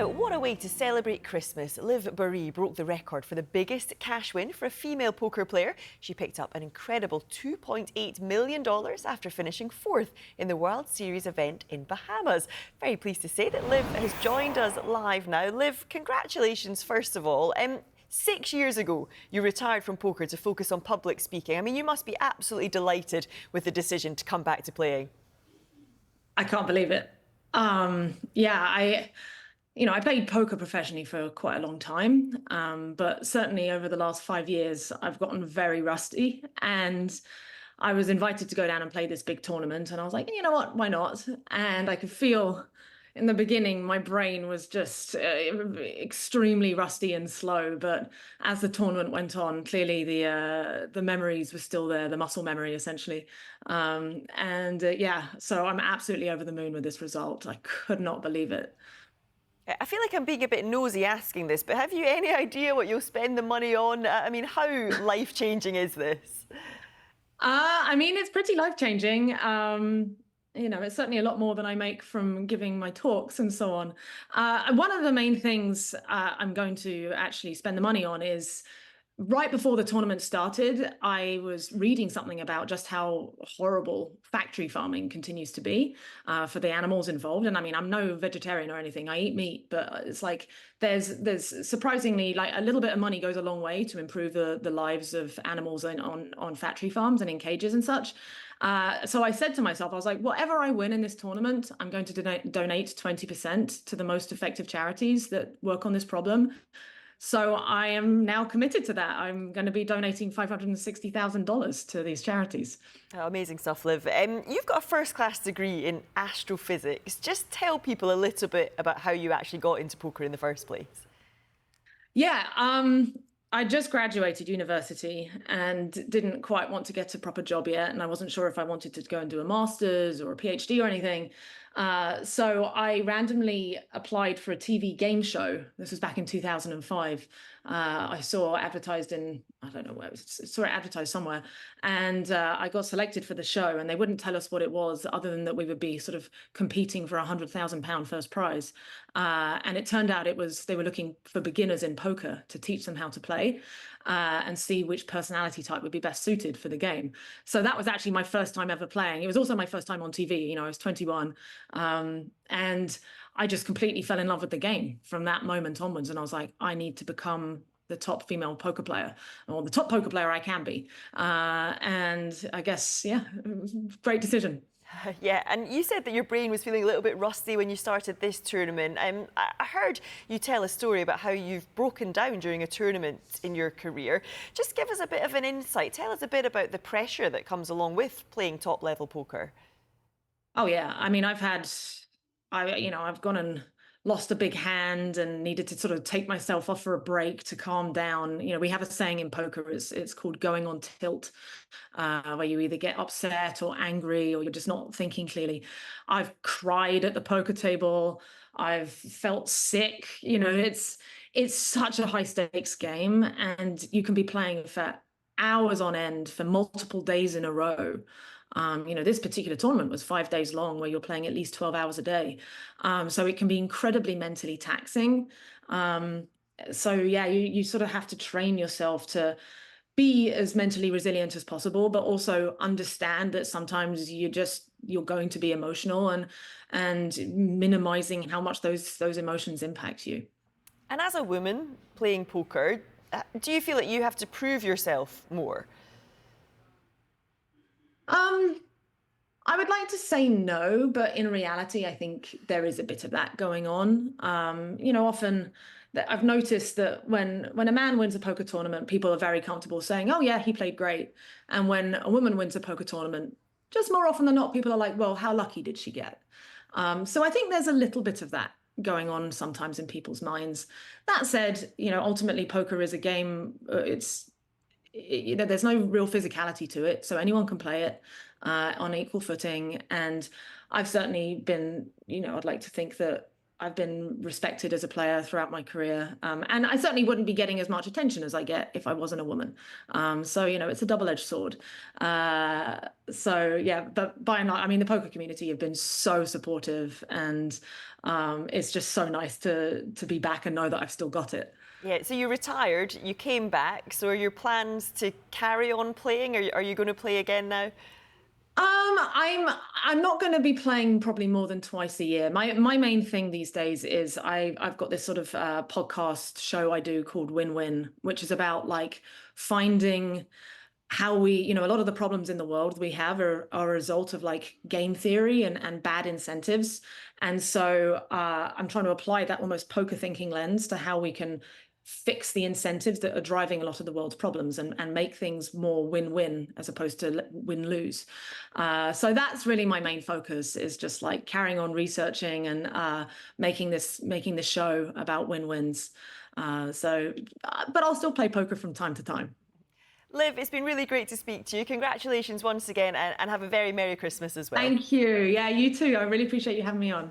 Now, what a way to celebrate Christmas. Liv Boeree broke the record for the biggest cash win for a female poker player. She picked up an incredible $2.8 million after finishing fourth in the World Series event in Bahamas. Very pleased to say that Liv has joined us live now. Liv, congratulations, first of all. 6 years ago, you retired from poker to focus on public speaking. I mean, you must be absolutely delighted with the decision to come back to playing. I can't believe it. Yeah, I played poker professionally for quite a long time, but certainly over the last 5 years, I've gotten very rusty. And I was invited to go down and play this big tournament, and I was like, you know what, why not? And I could feel in the beginning my brain was just extremely rusty and slow. But as the tournament went on, clearly the memories were still there, the muscle memory essentially. Yeah, so I'm absolutely over the moon with this result. I could not believe it. I feel like I'm being a bit nosy asking this, but have you any idea what you'll spend the money on? I mean, how life-changing is this? I mean, it's pretty life-changing. It's certainly a lot more than I make from giving my talks and so on. One of the main things I'm going to actually spend the money on is right before the tournament started, I was reading something about just how horrible factory farming continues to be for the animals involved. And I mean, I'm no vegetarian or anything. I eat meat, but it's like there's surprisingly like a little bit of money goes a long way to improve the lives of animals on factory farms and in cages and such. So I said to myself, I was like, whatever I win in this tournament, I'm going to donate 20% to the most effective charities that work on this problem. So I am now committed to that. I'm going to be donating $560,000 to these charities. Oh, amazing stuff, Liv. You've got a first-class degree in astrophysics. Just tell people a little bit about how you actually got into poker in the first place. Yeah, I just graduated university and didn't quite want to get a proper job yet. And I wasn't sure if I wanted to go and do a master's or a PhD or anything. So I randomly applied for a TV game show. This was back in 2005. I saw advertised in, I don't know where, saw it advertised somewhere. And I got selected for the show, and they wouldn't tell us what it was other than that we would be sort of competing for a £100,000 first prize. And it turned out they were looking for beginners in poker to teach them how to play and see which personality type would be best suited for the game. So that was actually my first time ever playing. It was also my first time on TV. I was 21. And I just completely fell in love with the game from that moment onwards. And I was like, I need to become the top female poker player, or the top poker player I can be. And I guess, yeah, it was a great decision. Yeah, and you said that your brain was feeling a little bit rusty when you started this tournament. I heard you tell a story about how you've broken down during a tournament in your career. Just give us a bit of an insight. Tell us a bit about the pressure that comes along with playing top-level poker. Oh yeah, I mean, I've gone and lost a big hand and needed to sort of take myself off for a break to calm down. We have a saying in poker, it's called going on tilt, where you either get upset or angry or you're just not thinking clearly. I've cried at the poker table. I've felt sick. It's such a high stakes game, and you can be playing for hours on end for multiple days in a row. This particular tournament was 5 days long, where you're playing at least 12 hours a day. So it can be incredibly mentally taxing. So yeah, you sort of have to train yourself to be as mentally resilient as possible, but also understand that sometimes you're going to be emotional, and minimizing how much those emotions impact you. And as a woman playing poker, do you feel that you have to prove yourself more? I would like to say no, but in reality, I think there is a bit of that going on. Often I've noticed that when a man wins a poker tournament, people are very comfortable saying, "Oh yeah, he played great." And when a woman wins a poker tournament, just more often than not, people are like, "Well, how lucky did she get?" So I think there's a little bit of that going on sometimes in people's minds. That said, ultimately poker is a game. There's no real physicality to it, so anyone can play it on equal footing. And I've certainly been, I'd like to think that I've been respected as a player throughout my career, and I certainly wouldn't be getting as much attention as I get if I wasn't a woman. So it's a double-edged sword. Uh, so yeah, but by and large, I mean, the poker community have been so supportive, and it's just so nice to be back and know that I've still got it. Yeah, so you retired, you came back. So are your plans to carry on playing? Are you going to play again now? I'm not going to be playing probably more than twice a year. My main thing these days is I've got this sort of podcast show I do called Win Win, which is about like finding how a lot of the problems in the world we have are a result of like game theory and bad incentives. And so I'm trying to apply that almost poker thinking lens to how we can fix the incentives that are driving a lot of the world's problems and make things more win-win as opposed to win-lose. So that's really my main focus, is just like carrying on researching and making this show about win-wins. But I'll still play poker from time to time. Liv, it's been really great to speak to you. Congratulations once again, and have a very Merry Christmas as well. Thank you. Yeah, you too. I really appreciate you having me on.